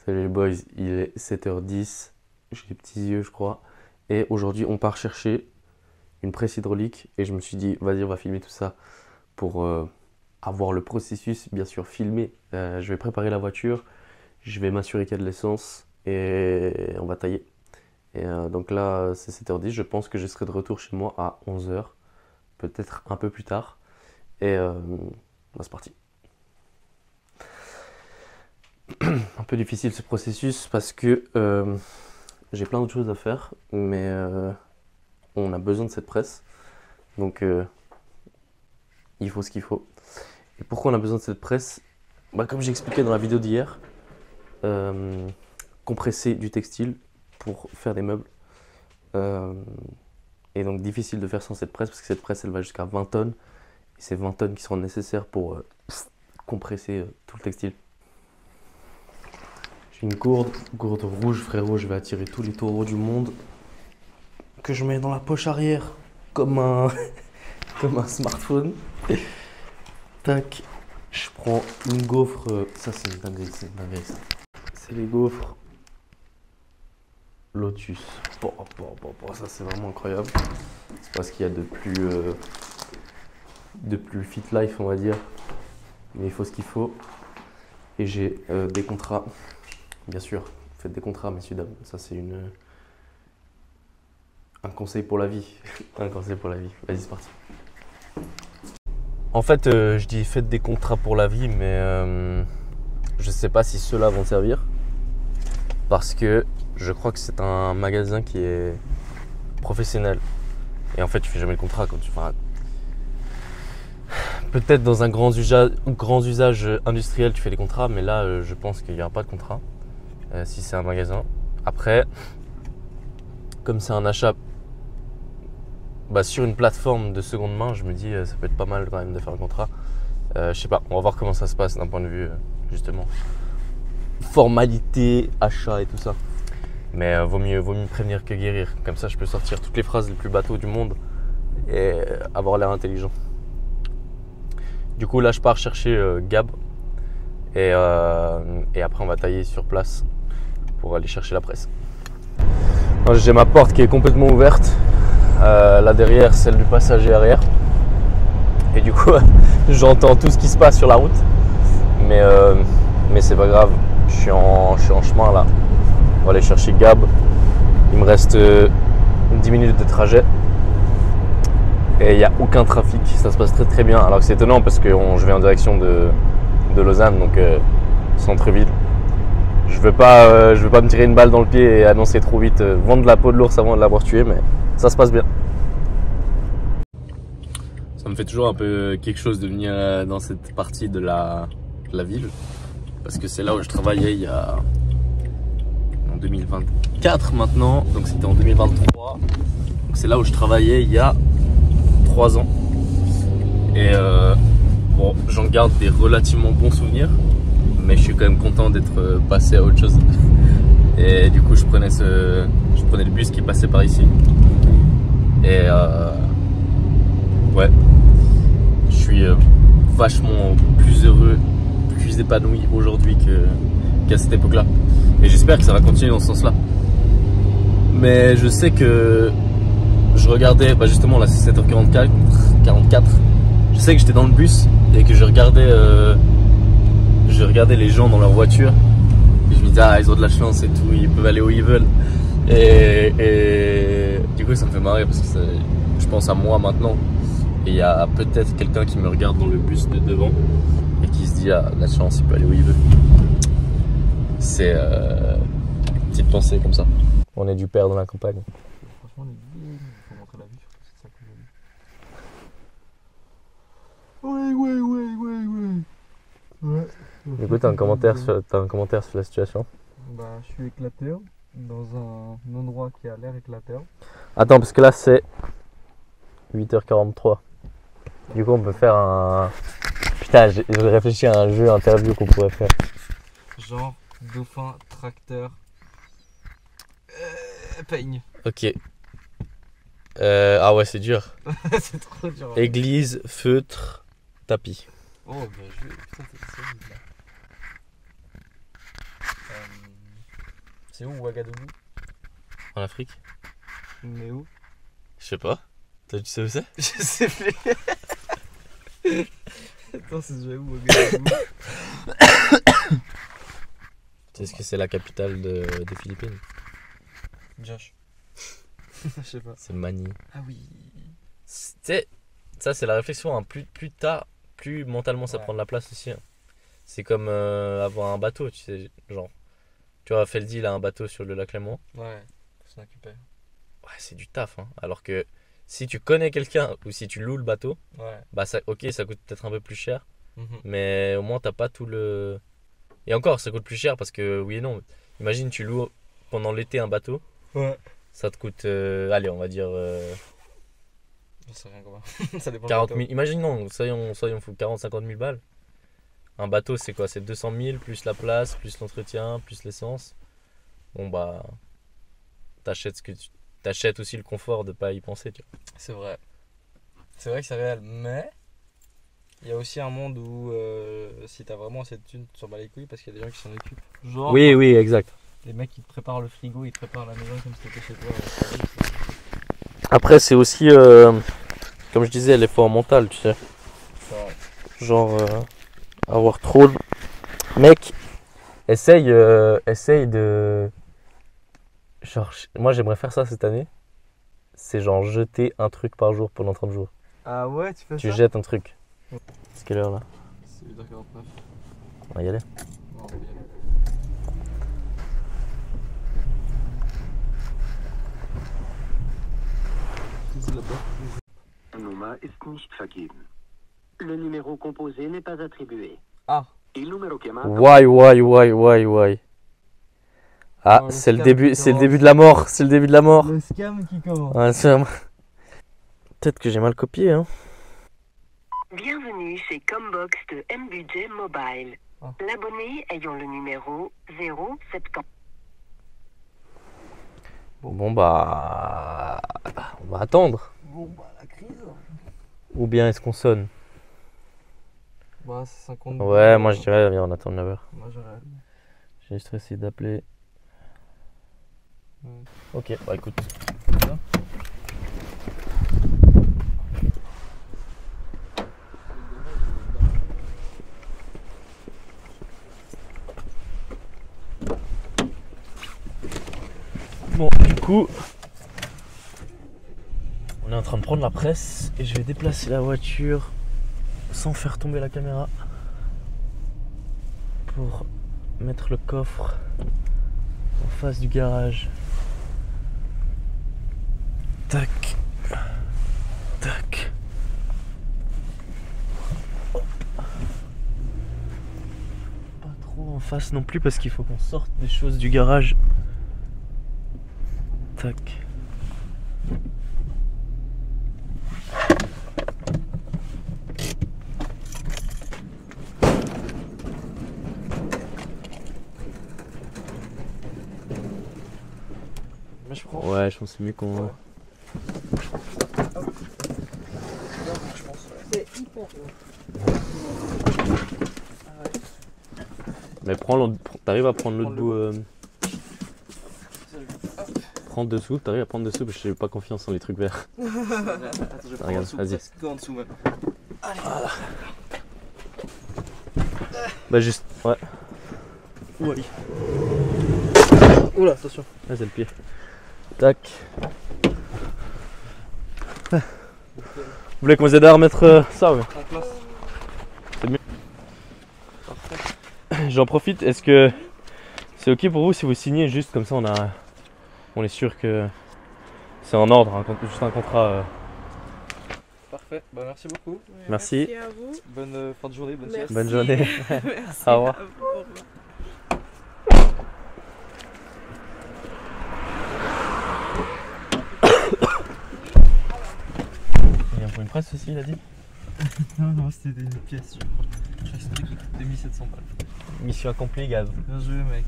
Salut les boys, il est 7h10, j'ai les petits yeux je crois. Et aujourd'hui on part chercher une presse hydraulique et je me suis dit vas-y on va filmer tout ça pour avoir le processus, bien sûr filmer. Je vais préparer la voiture, je vais m'assurer qu'il y a de l'essence et on va tailler. Et donc là c'est 7h10, je pense que je serai de retour chez moi à 11h, peut-être un peu plus tard. Et c'est parti. Un peu difficile ce processus parce que j'ai plein d'autres choses à faire, mais on a besoin de cette presse, donc il faut ce qu'il faut. Et pourquoi on a besoin de cette presse? Comme j'ai expliqué dans la vidéo d'hier, compresser du textile pour faire des meubles. Et donc difficile de faire sans cette presse parce que cette presse elle va jusqu'à 20 tonnes. Et c'est 20 tonnes qui seront nécessaires pour compresser tout le textile. J'ai une gourde rouge, frérot, je vais attirer tous les taureaux du monde que je mets dans la poche arrière comme un, comme un smartphone. Tac, je prends une gaufre, ça c'est une dinguerie, ça. C'est les gaufres Lotus. Ça c'est vraiment incroyable. C'est pas ce qu'il y a de plus fit life on va dire, mais il faut ce qu'il faut. Et j'ai des contrats. Bien sûr, faites des contrats, messieurs, dames. Ça, c'est un conseil pour la vie. Un conseil pour la vie. Vas-y, c'est parti. En fait, je dis faites des contrats pour la vie, mais je ne sais pas si ceux-là vont servir. Parce que je crois que c'est un magasin qui est professionnel. Et en fait, tu fais jamais le contrat quand tu feras. Peut-être dans un grand usage industriel, tu fais des contrats, mais là, je pense qu'il n'y aura pas de contrat. Si c'est un magasin. Après, comme c'est un achat sur une plateforme de seconde main, je me dis ça peut être pas mal quand même de faire un contrat. Je sais pas, on va voir comment ça se passe d'un point de vue justement formalité, achat et tout ça. Mais vaut mieux prévenir que guérir. Comme ça, je peux sortir toutes les phrases les plus bateaux du monde et avoir l'air intelligent. Du coup, là, je pars chercher Gab et après, on va tailler sur place pour aller chercher la presse. J'ai ma porte qui est complètement ouverte. Là derrière, celle du passager arrière. Et du coup, j'entends tout ce qui se passe sur la route. Mais c'est pas grave. Je suis en chemin là. On va aller chercher Gab. Il me reste 10 minutes de trajet. Et il n'y a aucun trafic. Ça se passe très très bien. Alors que c'est étonnant parce que je vais en direction de Lausanne, donc centre-ville. Je veux pas me tirer une balle dans le pied et annoncer trop vite, vendre la peau de l'ours avant de l'avoir tué, mais ça se passe bien. Ça me fait toujours un peu quelque chose de venir dans cette partie de la ville, parce que c'est là où je travaillais il y a en 2024 maintenant, donc c'était en 2023. Donc c'est là où je travaillais il y a 3 ans. Et bon, j'en garde des relativement bons souvenirs. Mais je suis quand même content d'être passé à autre chose. Et du coup, je prenais le bus qui passait par ici. Et ouais, je suis vachement plus heureux, plus épanoui aujourd'hui qu'à cette époque-là. Et j'espère que ça va continuer dans ce sens-là. Mais je sais que je regardais, justement là c'est 7h44. Je sais que j'étais dans le bus et que je regardais les gens dans leur voiture et je me disais ils ont de la chance et tout, ils peuvent aller où ils veulent et du coup ça me fait marrer parce que je pense à moi maintenant et il y a peut-être quelqu'un qui me regarde dans le bus de devant et qui se dit la chance, il peut aller où il veut. C'est une petite pensée comme ça. On est du père dans la campagne. Franchement on est bien, il faut montrer la vue surtout, c'est ça que j'aime. Ouais. Du coup, t'as un commentaire sur la situation? Je suis éclaté dans un endroit qui a l'air éclaté. Attends, parce que là c'est 8h43. Du coup, on peut faire un. Putain, j'ai réfléchi à un jeu interview qu'on pourrait faire. Genre dauphin, tracteur, peigne. Ok. Ah ouais, c'est dur. C'est trop dur. Église, feutre, tapis. Oh, je vais. Putain, c'est solide là. C'est où Ouagadougou? En Afrique? Mais où? Je sais pas. Toi, tu sais où c'est? Je sais plus. Attends, c'est déjà où Ouagadougou? Tu sais ce que c'est la capitale des Philippines? Josh. Je sais pas. C'est Manille. Ah oui. Tu sais, ça c'est la réflexion, hein. Plus tard, plus mentalement ça Ouais. prend de la place aussi, hein. C'est comme avoir un bateau, tu sais, genre. Tu vois, Feldy, il a un bateau sur le lac Léman. Ouais, faut s'en occuper. Ouais, c'est du taf, hein. Alors que si tu connais quelqu'un ou si tu loues le bateau, Ouais. bah ça, ok, ça coûte peut-être un peu plus cher, Mhm. mais au moins t'as pas tout le. Et encore, ça coûte plus cher parce que oui et non. Imagine, tu loues pendant l'été un bateau, Ouais. ça te coûte, allez, on va dire Je sais rien comment. Ça dépend 40 du 000. bateau. Imaginons, soyons fous, 40-50 000 balles. Un bateau, c'est quoi? C'est 200 000 plus la place, plus l'entretien, plus l'essence. Bon, bah, t'achètes aussi le confort de pas y penser, tu vois. C'est vrai. C'est vrai que c'est réel, mais il y a aussi un monde où si t'as vraiment assez de thunes, tu t'en bats les couilles parce qu'il y a des gens qui s'en occupent. Genre, Oui, exact. les mecs qui te préparent le frigo, ils te préparent la maison comme si t'étais chez toi. Après, c'est aussi, comme je disais, l'effort mental, tu sais. C'est vrai. Genre, avoir trop. Mec, essaye de. Genre, moi j'aimerais faire ça cette année. C'est genre jeter un truc par jour pendant 30 jours. Ah ouais, tu fais Tu ça? jettes un truc. C'est quelle heure là? C'est 8h49. On va y aller. On va y aller. Nummer ist nicht vergeben. Le numéro composé n'est pas attribué. Ah. Il numero chiamato Why. Ah, Oh, le c'est le scam début, qui c'est le commence. début de la mort, c'est le début de la mort. Le scam qui commence. Ouais, peut-être que j'ai mal copié, hein. Bienvenue chez Combox de M-Budget Mobile. Ah. L'abonné ayant le numéro 070. Bon bah, on va attendre. Bon bah la crise. Ou bien est-ce qu'on sonne? Bah c'est 50. Ouais, moi je dirais, viens, on attend 9h. Moi j'aurais. J'ai juste essayé d'appeler. Ouais. Ok, bah écoute. Bon, du coup, on est en train de prendre la presse et je vais déplacer la voiture sans faire tomber la caméra pour mettre le coffre en face du garage. Tac, tac. Pas trop en face non plus parce qu'il faut qu'on sorte des choses du garage. Tac. Mais je prends. Ouais, je pense que c'est mieux qu'on. C'est hyper. Mais t'arrives à prendre l'autre bout. Prendre dessous, t'arrives à prendre dessous parce que j'ai pas confiance en les trucs verts. Attends, je vais prendre Regarde, en dessous, vas-y. presque en dessous même. Bah juste, ouais. Ouais. Oula, attention. Là c'est le pied. Tac. Vous voulez qu'on vous aide à remettre ça, ouais. En place. J'en profite, est-ce que c'est ok pour vous si vous signez juste comme ça on est sûr que c'est en ordre, juste un contrat. Parfait. Bah merci beaucoup. Ouais, Merci. à vous. Bonne fin de journée, bonne Merci. Bonne journée. Merci. Au revoir. À vous, au revoir. Il vient pour une presse aussi, il a dit. Non, c'était une pièce, je crois. Je crois que c'est un truc qui coûtait 1700 balles. Mission accomplie, Gaz. Bien joué, mec.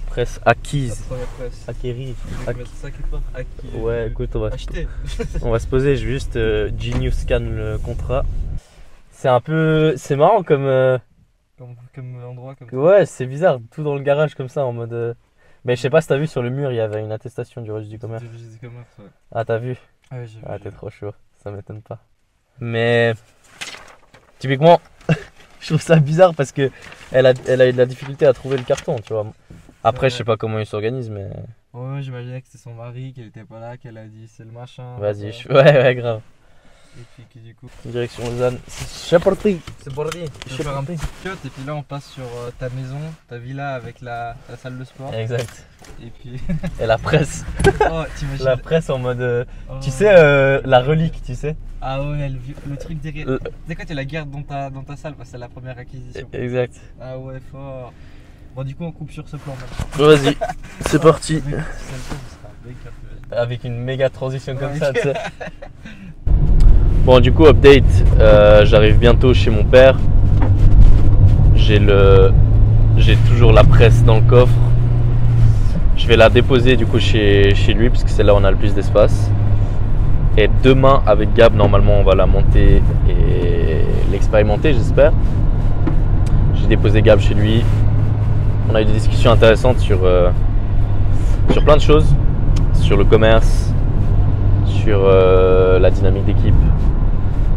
Presse acquise. La première presse. Acquérie. Tu veux mettre ça quelque part? Ouais, écoute, Acheter. on va se poser, je vais juste Genius scan le contrat. C'est un peu. C'est marrant comme. Comme endroit, comme ça. Ouais, c'est bizarre, tout dans le garage comme ça en mode. Mais je sais pas si t'as vu sur le mur, il y avait une attestation du registre du commerce. Du registre du commerce, ouais. Ah, t'as vu? Ah ouais, j'ai vu. Ah, t'es trop chaud, ça m'étonne pas. Mais typiquement, je trouve ça bizarre parce que elle a eu de la difficulté à trouver le carton, tu vois. Après, Ouais. je sais pas comment il s'organise, mais Ouais, j'imaginais que c'était son mari, qu'elle était pas là, qu'elle a dit c'est le machin. vas-y, ouais. ouais, grave. Et puis que du coup. Direction Lausanne. C'est parti. C'est bordé. Je Je vais faire un sais petit cut et puis là on passe sur ta maison, ta villa avec la salle de sport. Exact. Et puis. Et la presse. Oh, t'imagines. La presse en mode. Oh. Tu sais, la relique, tu sais. Ah ouais, le truc derrière. Le- Tu sais quoi, tu la gardes dans ta salle parce que c'est la première acquisition. Exact. Ah ouais, fort. Bon, du coup, on coupe sur ce plan maintenant. Vas-y, c'est parti. Avec- si ça le fait, ce sera un baker, tu vois. Avec une méga transition comme Ouais. ça, tu sais. Bon, du coup, update. J'arrive bientôt chez mon père. J'ai toujours la presse dans le coffre. Je vais la déposer du coup chez lui parce que c'est là où on a le plus d'espace. Et demain, avec Gab, normalement, on va la monter et l'expérimenter, j'espère. J'ai déposé Gab chez lui. On a eu des discussions intéressantes sur plein de choses. Sur le commerce, sur la dynamique d'équipe,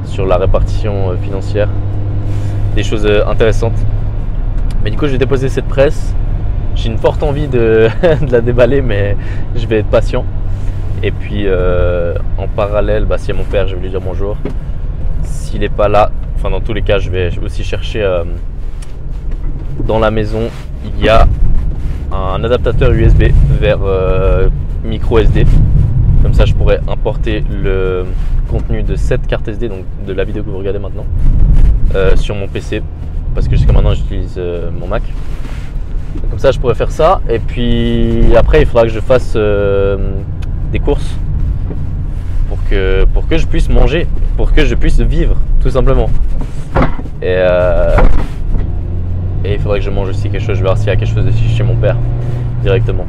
sur la répartition financière. Des choses intéressantes. Mais du coup, je vais déposer cette presse. J'ai une forte envie de la déballer, mais je vais être patient. Et puis en parallèle, s'il y a mon père, je vais lui dire bonjour. S'il n'est pas là, enfin dans tous les cas, je vais aussi chercher dans la maison. Il y a un adaptateur USB vers micro SD. Comme ça, je pourrais importer le contenu de cette carte SD, donc de la vidéo que vous regardez maintenant, sur mon PC. Parce que jusqu'à maintenant, j'utilise mon Mac. Comme ça, je pourrais faire ça. Et puis après, il faudra que je fasse des courses pour que je puisse manger, pour que je puisse vivre, tout simplement. Et il faudrait que je mange aussi quelque chose. Je vais voir s'il y a quelque chose de chez mon père directement.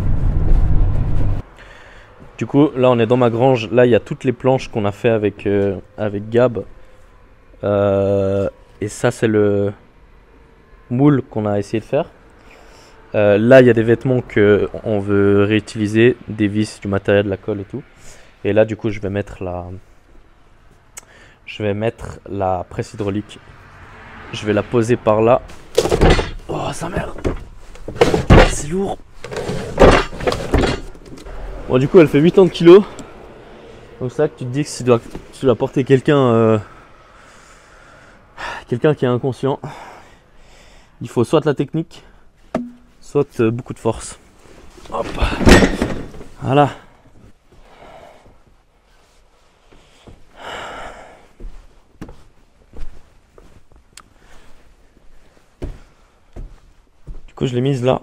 Du coup, là, on est dans ma grange. Là, il y a toutes les planches qu'on a fait avec Gab. Et ça, c'est le moule qu'on a essayé de faire. Là, il y a des vêtements qu'on veut réutiliser, des vis, du matériel, de la colle et tout. Et là, du coup, je vais mettre la presse hydraulique. Je vais la poser par là. Oh, sa mère! C'est lourd! Bon, du coup, elle fait 80 kg. Donc, c'est là que tu te dis que tu dois porter quelqu'un qui est inconscient. Il faut soit de la technique, soit beaucoup de force. Hop. Voilà. Du coup, je l'ai mise là.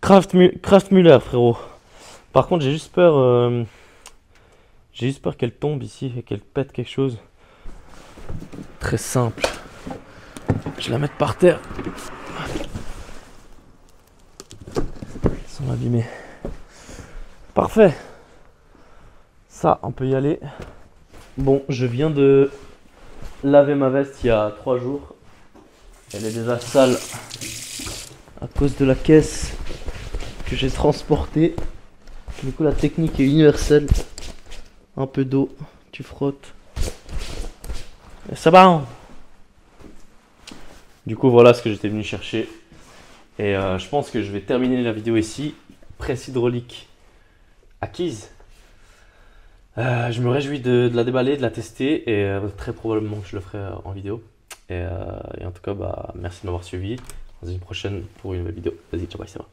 Kraftmüller, frérot. Par contre, j'ai juste peur qu'elle tombe ici et qu'elle pète quelque chose. Très simple. Je vais la mettre par terre. Sans l'abîmer. Parfait. Ça, on peut y aller. Bon, je viens de laver ma veste il y a 3 jours. Elle est déjà sale à cause de la caisse que j'ai transportée. Du coup, la technique est universelle. Un peu d'eau, tu frottes. Et ça va. Du coup, voilà ce que j'étais venu chercher. Et je pense que je vais terminer la vidéo ici. Presse hydraulique acquise. Je me réjouis de la déballer, de la tester. Et très probablement que je le ferai en vidéo. Et en tout cas, merci de m'avoir suivi. Dans une prochaine pour une nouvelle vidéo. Vas-y, ciao, bye, ça va.